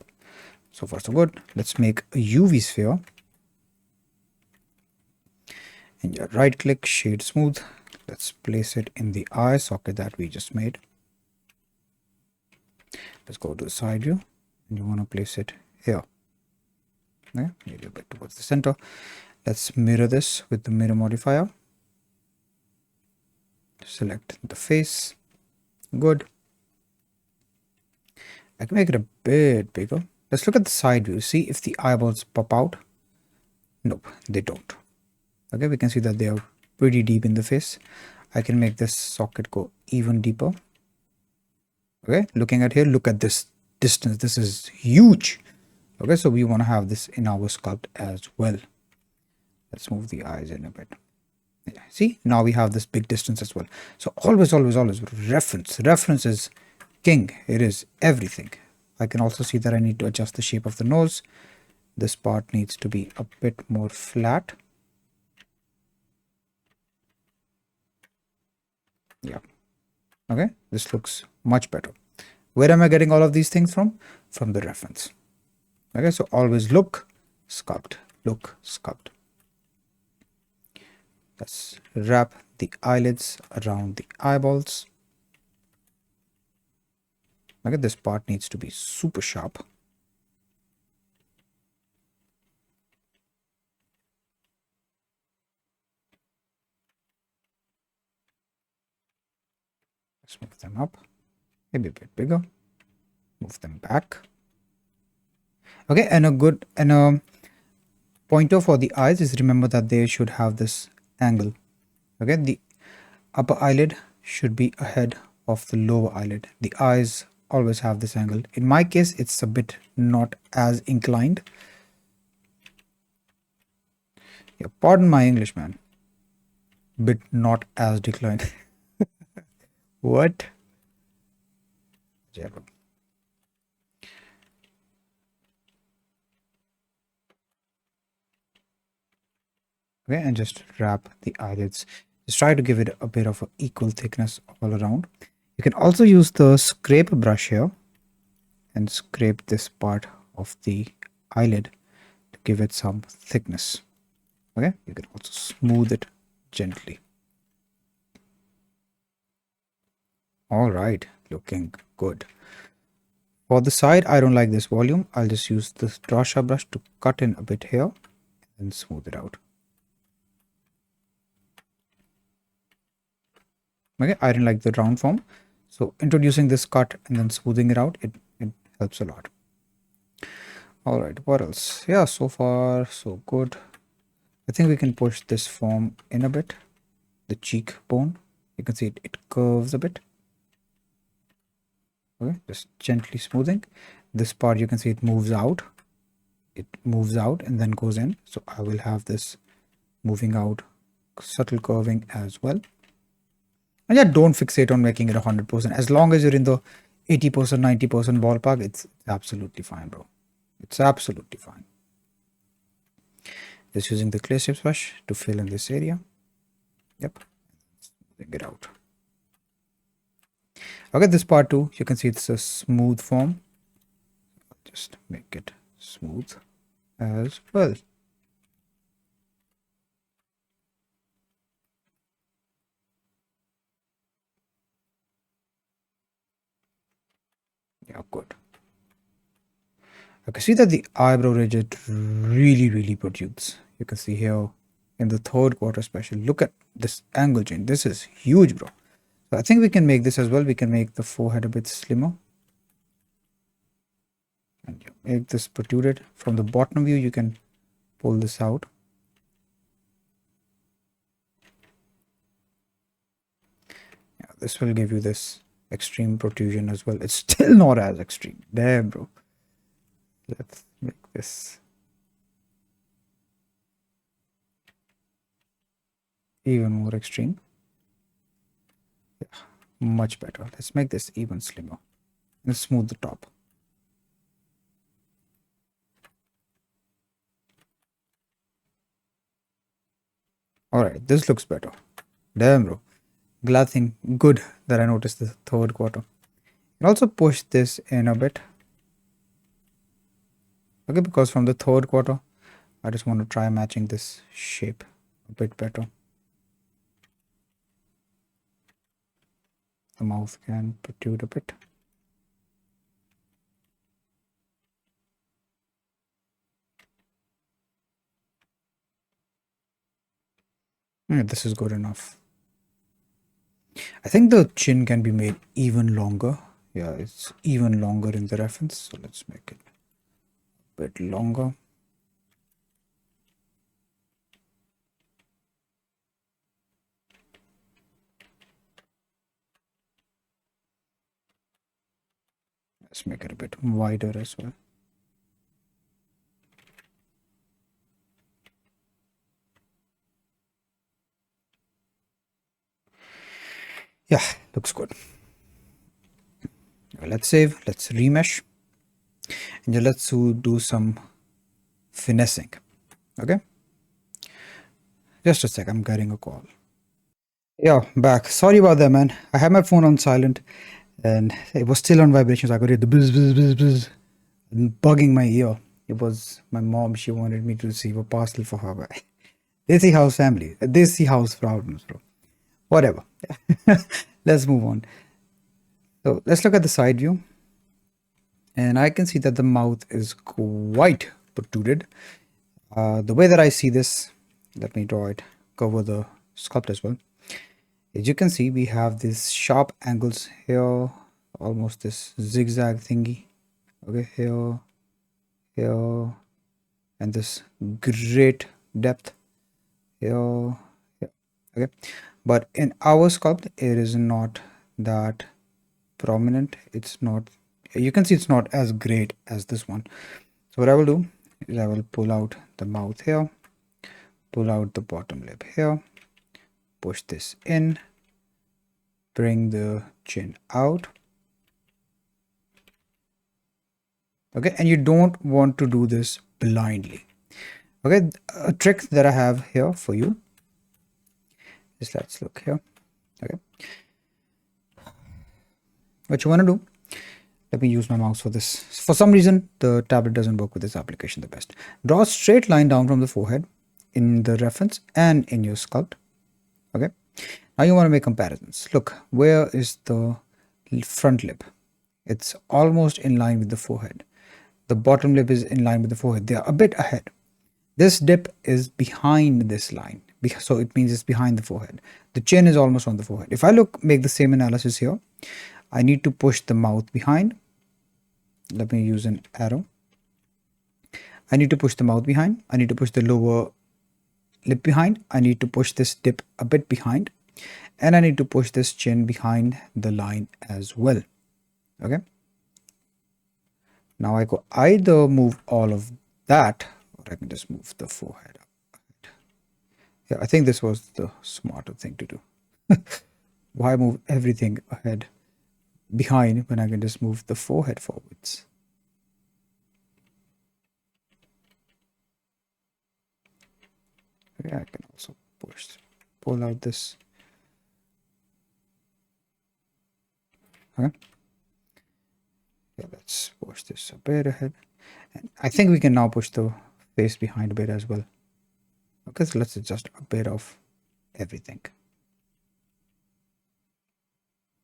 So far so good. Let's make a UV sphere. And your right click, shade smooth. Let's place it in the eye socket that we just made. Let's go to the side view. And you want to place it here. Okay, maybe a bit towards the center. Let's mirror this with the mirror modifier. Select the face. Good. I can make it a bit bigger. Let's look at the side view. See if the eyeballs pop out. Nope, they don't. Okay, we can see that they are pretty deep in the face. I can make this socket go even deeper. Okay, looking at here, look at this distance. This is huge. Okay, so we want to have this in our sculpt as well. Let's move the eyes in a bit. Yeah, see, now we have this big distance as well. So always reference is king. It is everything. I can also see that I need to adjust the shape of the nose. This part needs to be a bit more flat. Yeah. Okay, this looks much better. Where am I getting all of these things from? From the reference. Okay, so always look, sculpt, look, sculpt. Let's wrap the eyelids around the eyeballs. Okay, this part needs to be super sharp. Let's move them up, maybe a bit bigger. Move them back. Okay, and a pointer for the eyes is remember that they should have this angle. Okay, the upper eyelid should be ahead of the lower eyelid. The eyes always have this angle. In my case, it's a bit not as inclined. Yeah, pardon my English, man. Bit not as declined. What? Okay, and just wrap the eyelids. Just try to give it a bit of an equal thickness all around. You can also use the scrape brush here and scrape this part of the eyelid to give it some thickness. Okay, you can also smooth it gently. All right, looking good. For the side, I don't like this volume. I'll just use this Drasha brush to cut in a bit here and smooth it out. Okay, I didn't like the round form. So introducing this cut and then smoothing it out, it helps a lot. All right, what else? Yeah, so far, so good. I think we can push this form in a bit. The cheekbone, you can see it curves a bit. Okay, just gently smoothing. This part, you can see it moves out. It moves out and then goes in. So I will have this moving out, subtle curving as well. And yeah, don't fixate on making it 100%. As long as you're in the 80%, 90% ballpark, it's absolutely fine, bro. It's absolutely fine. Just using the clear shapes brush to fill in this area. Yep. Bring it out. Okay, this part too, you can see it's a smooth form. Just make it smooth as well. Yeah, good. I can see that the eyebrow ridge it really protrudes. You can see here in the third quarter especially. Look at this angle change. This is huge, bro. So I think we can make this as well. We can make the forehead a bit slimmer. And make this protruded. From the bottom view, you can pull this out. Yeah, this will give you this extreme protrusion as well. It's still not as extreme. Damn, bro. Let's make this even more extreme. Yeah, much better. Let's make this even slimmer and smooth the top. All right, this looks better. Damn, bro. Glad thing. Good that I noticed the third quarter. You can also push this in a bit. Okay, because from the third quarter, I just want to try matching this shape a bit better. The mouth can protrude a bit. Yeah, this is good enough. I think the chin can be made even longer. Yeah, it's even longer in the reference. So let's make it a bit longer. Let's make it a bit wider as well. Yeah, looks good. Let's save, let's remesh, and let's do some finessing. Okay, just a sec, I'm getting a call. Yeah, back. Sorry about that, man. I had my phone on silent and it was still on vibration, so I could hear the buzz, buzz, buzz, buzz, bugging my ear. It was my mom. She wanted me to receive a parcel for her. Desi house family. Desi house problems, bro. Whatever. Let's move on. So let's look at the side view. And I can see that the mouth is quite protruded. The way that I see this, let me draw it, cover the sculpt as well. As you can see, we have these sharp angles here, almost this zigzag thingy. Okay, here, here, and this great depth here, here. Okay, but in our sculpt, it is not that prominent. It's not, you can see it's not as great as this one. So what I will do is I will pull out the mouth here, pull out the bottom lip here, push this in, bring the chin out. Okay, and you don't want to do this blindly. Okay, a trick that I have here for you is, let's look here. Okay, what you want to do, let me use my mouse for this. For some reason, the tablet doesn't work with this application the best. Draw a straight line down from the forehead in the reference and in your sculpt. Okay, now you want to make comparisons. Look, where is the front lip? It's almost in line with the forehead. The bottom lip is in line with the forehead. They are a bit ahead. This dip is behind this line, so it means it's behind the forehead. The chin is almost on the forehead. If I make the same analysis here, I need to push the mouth behind. Let me use an arrow. I need to push the mouth behind. I need to push the lower lip behind. I need to push this dip a bit behind. And I need to push this chin behind the line as well. Okay. Now I could either move all of that, or I can just move the forehead up. Yeah, I think this was the smarter thing to do. Why move everything ahead behind when I can just move the forehead forwards? Okay, I can also pull out this. Okay. Yeah, let's push this a bit ahead. And I think we can now push the face behind a bit as well. Okay, so let's adjust a bit of everything.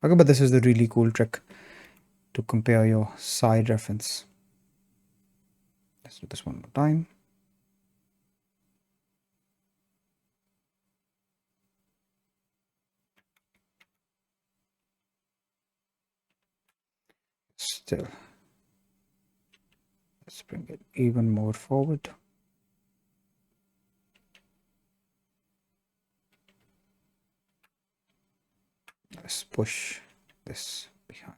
Okay, but this is the really cool trick to compare your side reference. Let's do this one more time. Still, let's bring it even more forward. Let's push this behind.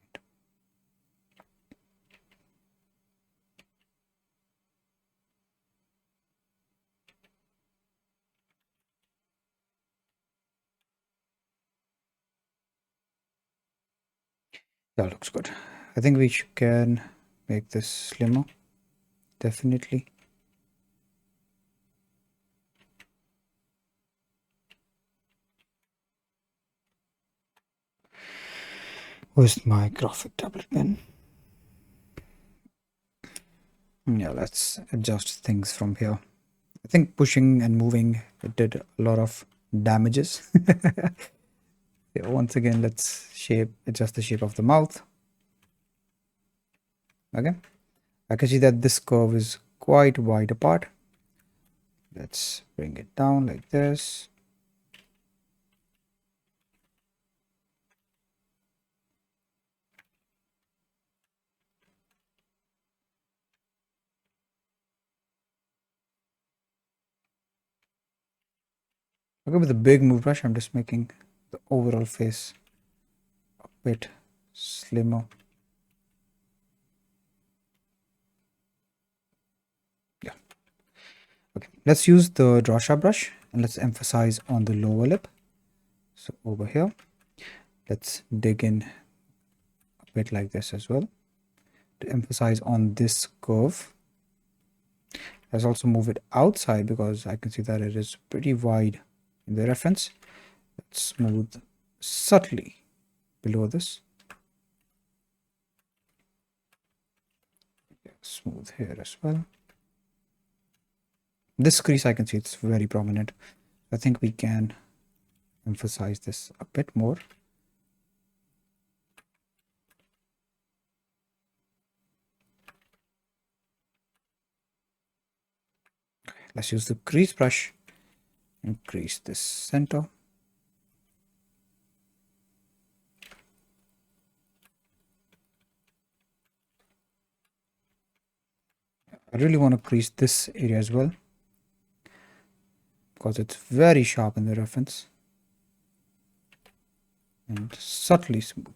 That looks good. I think we can make this slimmer, definitely. Where's my graphic tablet pen? Yeah, let's adjust things from here. I think pushing and moving, it did a lot of damages. Yeah, once again, let's adjust the shape of the mouth. Okay, I can see that this curve is quite wide apart. Let's bring it down like this. Okay, with a big move brush, I'm just making the overall face a bit slimmer. Yeah. Okay, let's use the draw sharp brush and let's emphasize on the lower lip. So over here, let's dig in a bit like this as well to emphasize on this curve. Let's also move it outside because I can see that it is pretty wide in the reference. Let's smooth subtly below this. Yeah, smooth here as well. This crease, I can see it's very prominent. I think we can emphasize this a bit more. Let's use the crease brush and crease this center. I really want to crease this area as well because it's very sharp in the reference and subtly smooth.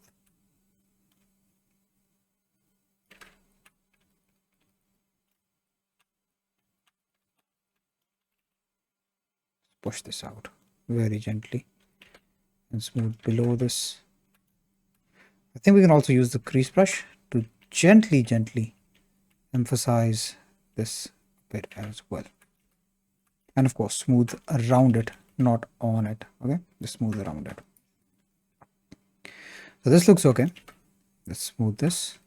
Push this out very gently and smooth below this. I think we can also use the crease brush to gently emphasize this a bit as well. And of course, smooth around it, not on it. Okay, just smooth around it. So this looks okay. Let's smooth this.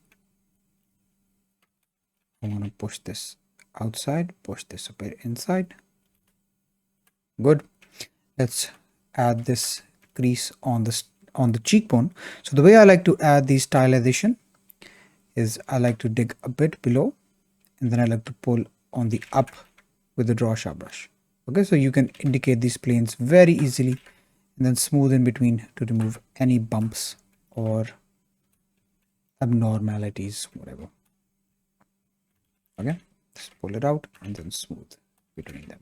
I want to push this outside, push this a bit inside. Good. Let's add this crease on the cheekbone. So the way I like to add the stylization is I like to dig a bit below, and then I like to pull on the up with the draw sharp brush. Okay, so you can indicate these planes very easily, and then smooth in between to remove any bumps or abnormalities, whatever. Okay, just pull it out and then smooth between them.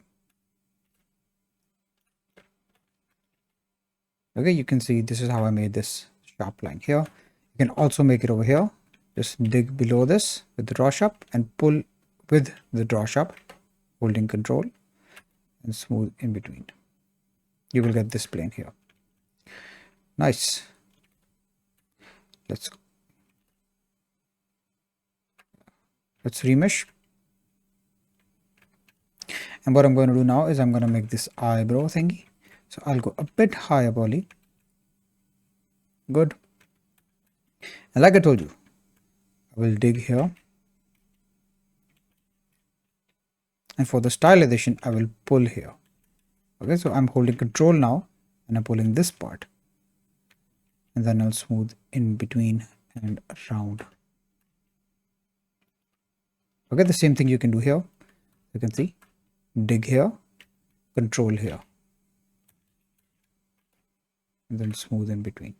Okay, you can see this is how I made this sharp line here. You can also make it over here. Just dig below this with the draw sharp and pull with the draw sharp, holding control, and smooth in between. You will get this plane here. Nice. Let's remesh. And what I'm going to do now is I'm going to make this eyebrow thingy. So I'll go a bit higher, Polly. Good. And like I told you, I will dig here. And for the stylization, I will pull here. Okay, so I'm holding control now and I'm pulling this part. And then I'll smooth in between and around. Okay, the same thing you can do here. You can see, dig here, control here. And then smooth in between.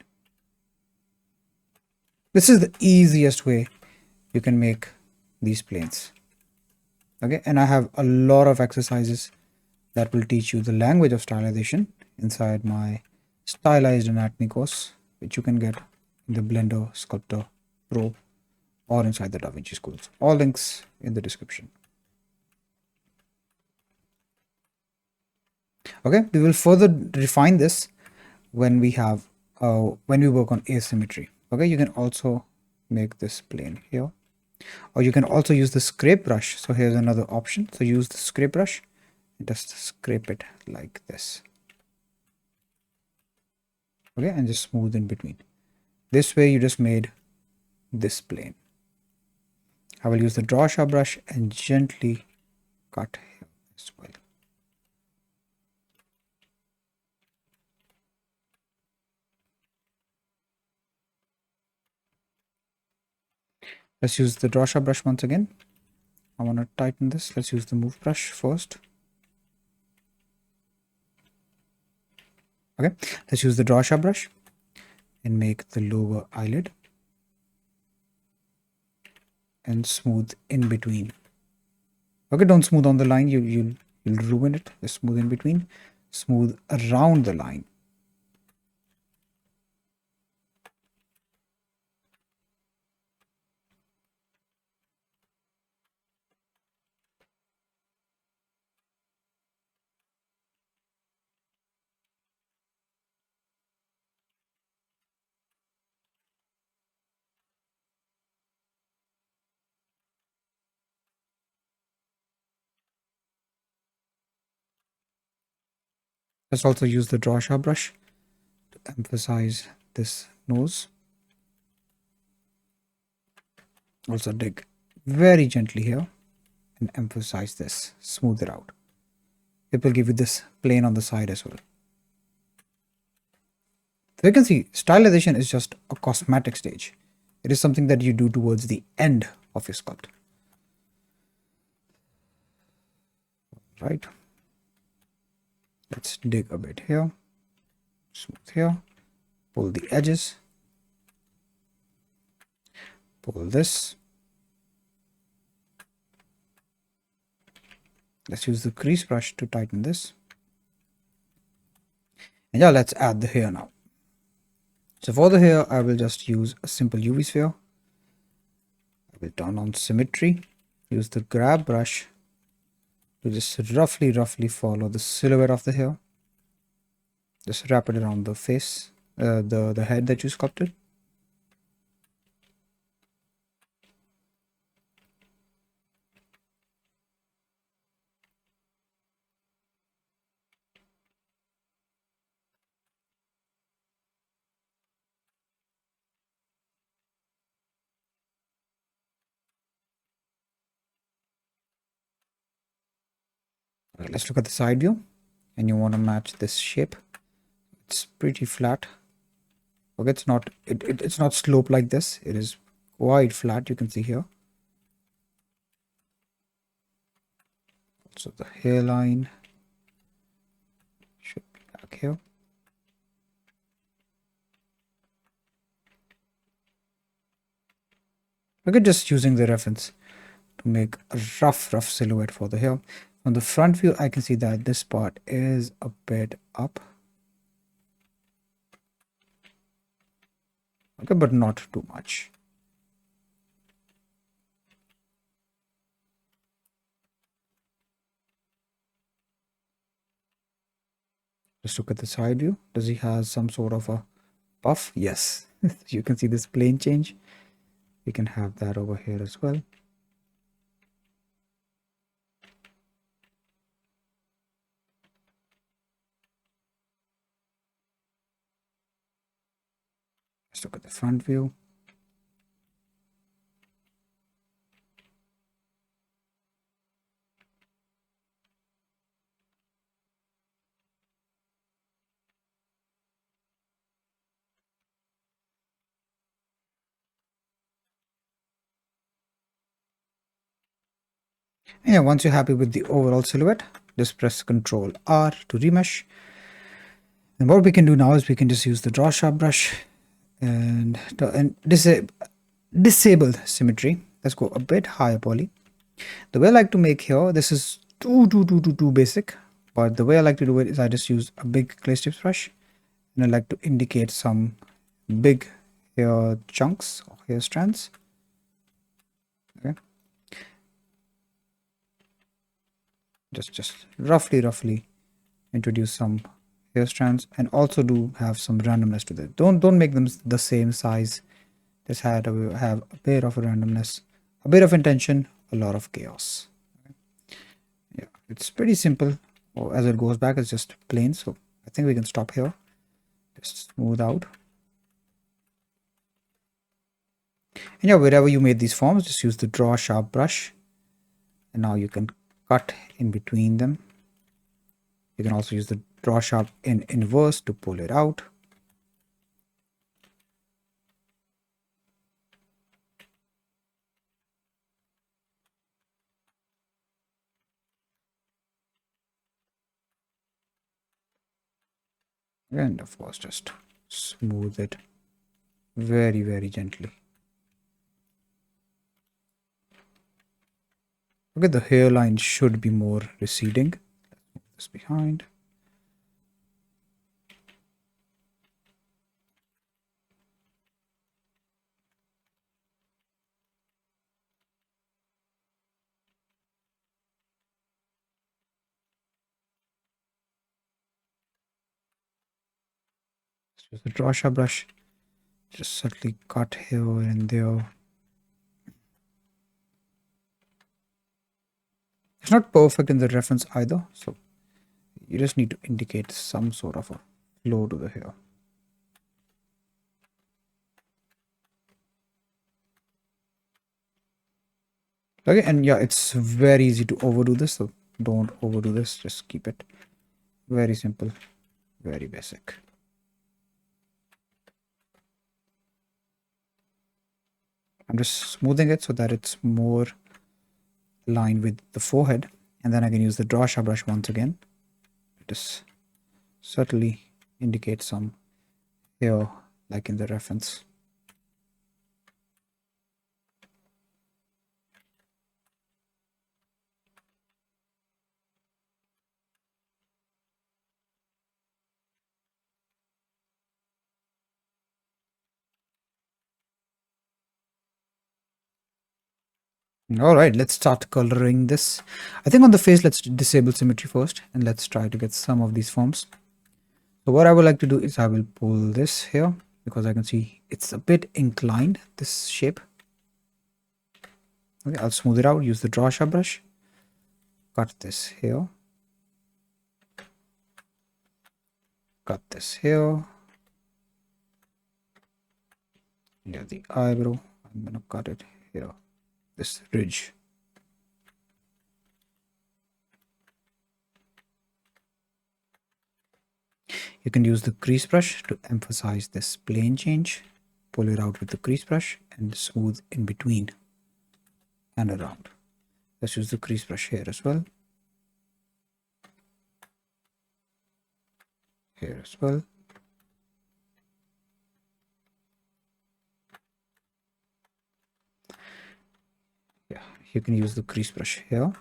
This is the easiest way you can make these planes. Okay, and I have a lot of exercises that will teach you the language of stylization inside my stylized anatomy course, which you can get in the Blender Sculptor Pro or inside the DaVinci schools. All links in the description. Okay, we will further refine this when we have when we work on asymmetry. Okay, you can also make this plane here, or you can also use the scrape brush. So here's another option. So use the scrape brush and just scrape it like this. Okay, and just smooth in between. This way you just made this plane. I will use the draw sharp brush and gently cut here as well. Let's use the draw sharp brush once again. I want to tighten this. Let's use the move brush first. Okay, let's use the draw sharp brush and make the lower eyelid and smooth in between. Okay, don't smooth on the line, you'll ruin it. Just smooth in between, smooth around the line. Let's also use the draw sharp brush to emphasize this nose. Also dig very gently here and emphasize this, smooth it out. It will give you this plane on the side as well. So you can see stylization is just a cosmetic stage. It is something that you do towards the end of your sculpt. Right. Let's dig a bit here, smooth here, pull the edges, pull this. Let's use the crease brush to tighten this. And yeah, let's add the hair now. So for the hair, I will just use a simple UV sphere. I will turn on symmetry, use the grab brush to just roughly follow the silhouette of the hair. Just wrap it around the face, the head that you sculpted. Right, let's look at the side view, and you want to match this shape. It's pretty flat. Okay, it's not sloped like this. It is quite flat. You can see here. So the hairline should be back here. Okay, just using the reference to make a rough silhouette for the hair. On the front view, I can see that this part is a bit up. Okay, but not too much. Let's look at the side view. Does he have some sort of a puff? Yes. You can see this plane change. We can have that over here as well. Let's look at the front view. And yeah, once you're happy with the overall silhouette, just press Ctrl R to remesh. And what we can do now is we can just use the draw sharp brush and disable symmetry. Let's go a bit higher poly. The way I like to make here, this is too basic, but the way I like to do it is I just use a big clay strips brush, and I like to indicate some big hair chunks or hair strands. Okay, just roughly introduce some hair strands, and also do have some randomness to that. Don't make them the same size. Just have a bit of a randomness, a bit of intention, a lot of chaos. Yeah, it's pretty simple. Or as it goes back, it's just plain. So I think we can stop here. Just smooth out. And yeah, wherever you made these forms, just use the draw sharp brush. And now you can cut in between them. You can also use the draw sharp in inverse to pull it out. And of course, just smooth it very gently. Okay, the hairline should be more receding. Let's move this behind. Let's use the draw sharp brush. Just subtly cut here and there. It's not perfect in the reference either, so you just need to indicate some sort of a flow to the hair. Okay, and yeah, it's very easy to overdo this, so don't overdo this. Just keep it very simple, very basic. I'm just smoothing it so that it's more aligned with the forehead, and then I can use the draw sharp brush once again. Just subtly indicate some hair like in the reference. All right, let's start coloring this. I think on the face, let's disable symmetry first, and let's try to get some of these forms. So what I would like to do is I will pull this here because I can see it's a bit inclined, this shape. Okay, I'll smooth it out, use the draw sharp brush, cut this here, cut this here. Yeah, the eyebrow, I'm gonna cut it here, this ridge. You can use the crease brush to emphasize this plane change. Pull it out with the crease brush and smooth in between and around. Let's use the crease brush here as well. Here as well. Yeah, you can use the crease brush here.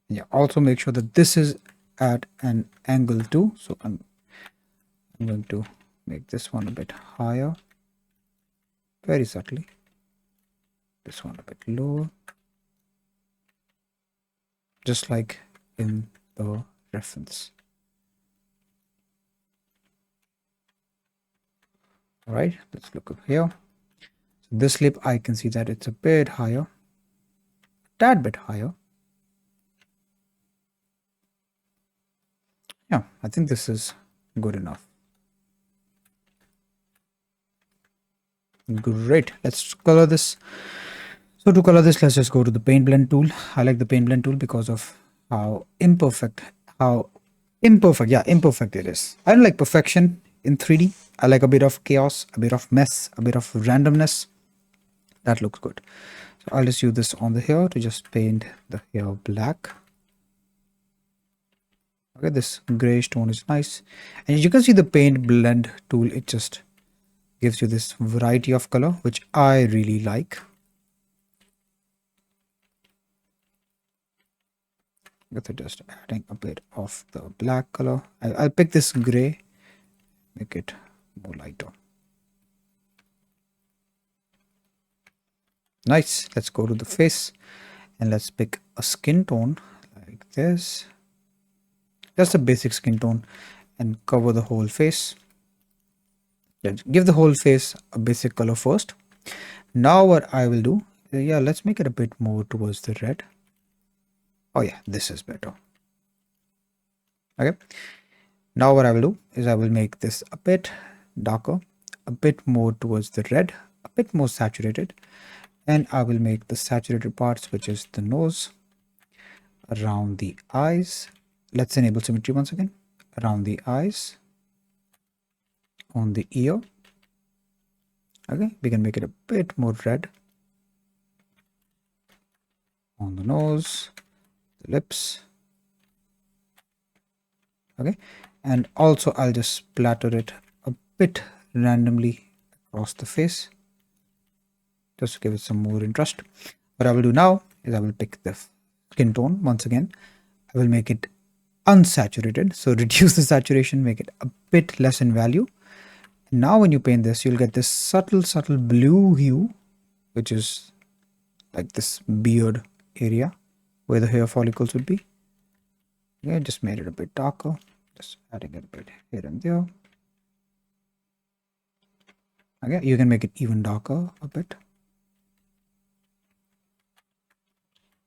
Yeah, also make sure that this is at an angle too. So I'm going to make this one a bit higher, very subtly. This one a bit lower, just like in the reference. All right, let's look up here. So this lip, I can see that it's a bit higher, a tad bit higher. Yeah, I think this is good enough. Great, let's color this. So to color this, let's just go to the paint blend tool. I like the paint blend tool because of how imperfect it is. I don't like perfection in 3D. I like a bit of chaos, a bit of mess, a bit of randomness. That looks good. So I'll just use this on the hair to just paint the hair black. Okay, this grayish tone is nice. And you can see the paint blend tool, it just gives you this variety of color, which I really like. With just adding a bit of the black color. I'll pick this gray, make it more lighter. Nice. Let's go to the face and let's pick a skin tone like this. Just a basic skin tone and cover the whole face. Give the whole face a basic color first. Now what I will do, yeah, let's make it a bit more towards the red. Oh yeah, this is better. Okay. Now what I will do is I will make this a bit darker, a bit more towards the red, a bit more saturated. And I will make the saturated parts, which is the nose, around the eyes. Let's enable symmetry once again. Around the eyes, on the ear. Okay, we can make it a bit more red. On the nose, the lips. Okay, and also I'll just splatter it a bit randomly across the face, just to give it some more interest. What I will do now is I will pick the skin tone once again. I will make it unsaturated, so reduce the saturation, make it a bit less in value. And now when you paint this, you'll get this subtle blue hue, which is like this beard area where the hair follicles would be. Yeah, just made it a bit darker, just adding it a bit here and there. Okay, you can make it even darker a bit.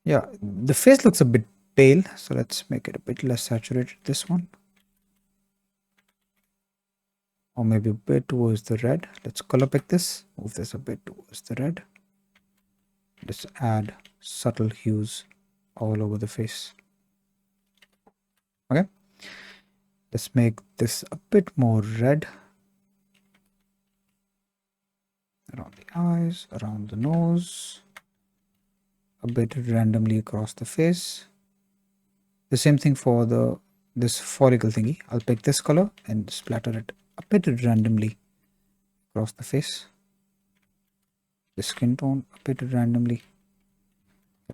Yeah, the face looks a bit pale, so let's make it a bit less saturated, this one. Or maybe a bit towards the red. Let's color pick this, move this a bit towards the red. Just add subtle hues all over the face. Okay, let's make this a bit more red. Around the eyes, around the nose, a bit randomly across the face. The same thing for this follicle thingy. I'll pick this color and splatter it a bit randomly across the face. The skin tone a bit randomly.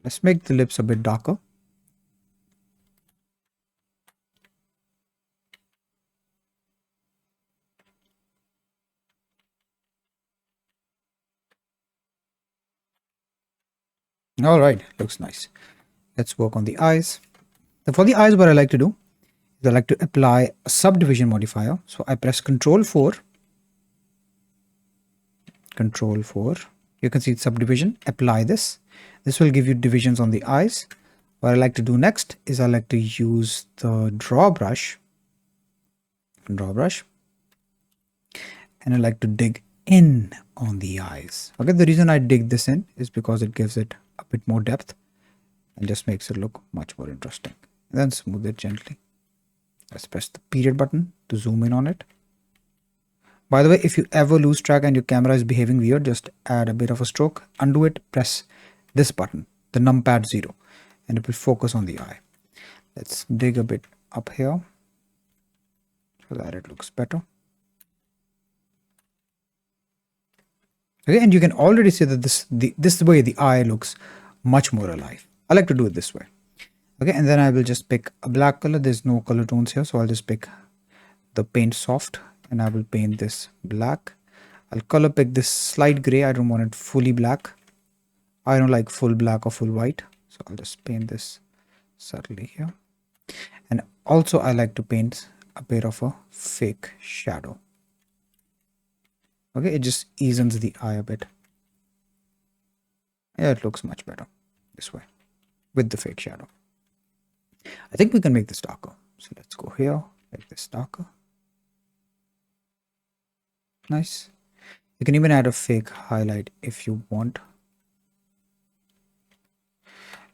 Let's make the lips a bit darker. All right, looks nice. Let's work on the eyes. So for the eyes, what I like to do is I like to apply a subdivision modifier. So I press Control 4. Control 4. You can see subdivision. Apply this. This will give you divisions on the eyes. What I like to do next is I like to use the draw brush. And I like to dig in on the eyes. Okay, the reason I dig this in is because it gives it a bit more depth and just makes it look much more interesting. and then smooth it gently. Let's press the period button to zoom in on it. By the way, if you ever lose track and your camera is behaving weird, just add a bit of a stroke, undo it, press this button, the numpad 0, and it will focus on the eye. Let's dig a bit up here so that it looks better. Okay, and you can already see that this way the eye looks much more alive. I like to do it this way. Okay, and then I will just pick a black color. There's no color tones here, so I'll just pick the paint soft and I will paint this black. I'll color pick this slight gray. I don't want it fully black. I don't like full black or full white, so I'll just paint this subtly here. And also I like to paint a bit of a fake shadow. Okay, it just eases the eye a bit. Yeah, it looks much better this way with the fake shadow. I think we can make this darker. So let's go here, make this darker. Nice. You can even add a fake highlight if you want.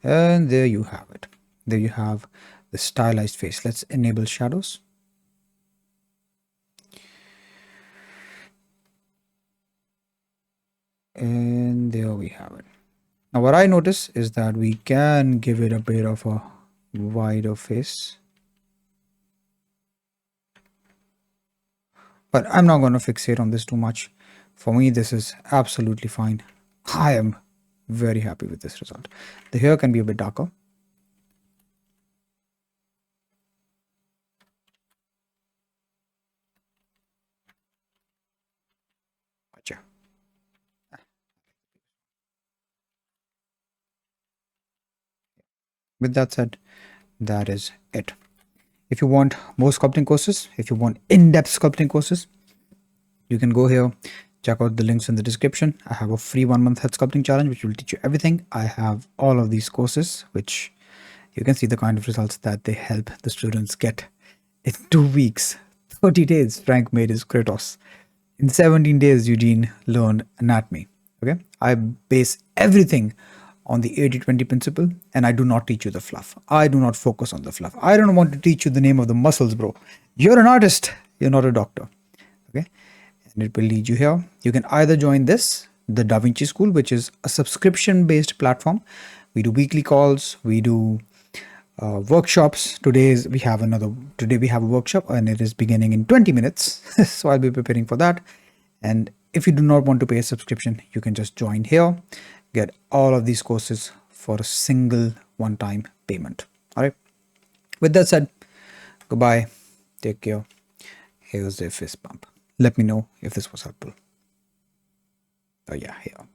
And there you have it. There you have the stylized face. Let's enable shadows. And there we have it. Now what I notice is that we can give it a bit of a wider face. But I'm not going to fixate on this too much. For me, this is absolutely fine. I am very happy with this result. The hair can be a bit darker. Gotcha. With that said, that is it. If you want more sculpting courses, if you want in-depth sculpting courses, you can go here, check out the links in the description. I have a free 1-month head sculpting challenge, which will teach you everything. I have all of these courses, which you can see the kind of results that they help the students get. In 2 weeks, 30 days, Frank made his Kratos. In 17 days, Eugene learned anatomy. Okay, I base everything on the 80-20 principle, and I do not teach you the fluff. I do not focus on the fluff. I don't want to teach you the name of the muscles, bro. You're an artist. You're not a doctor. Okay, and it will lead you here. You can either join this, the Da Vinci School, which is a subscription-based platform. We do weekly calls. We do workshops. Today we have a workshop, and it is beginning in 20 minutes. So I'll be preparing for that. And if you do not want to pay a subscription, you can just join here, get all of these courses for a single one-time payment. All right. With that said, goodbye. Take care. Here's a fist bump. Let me know if this was helpful. Oh yeah, here.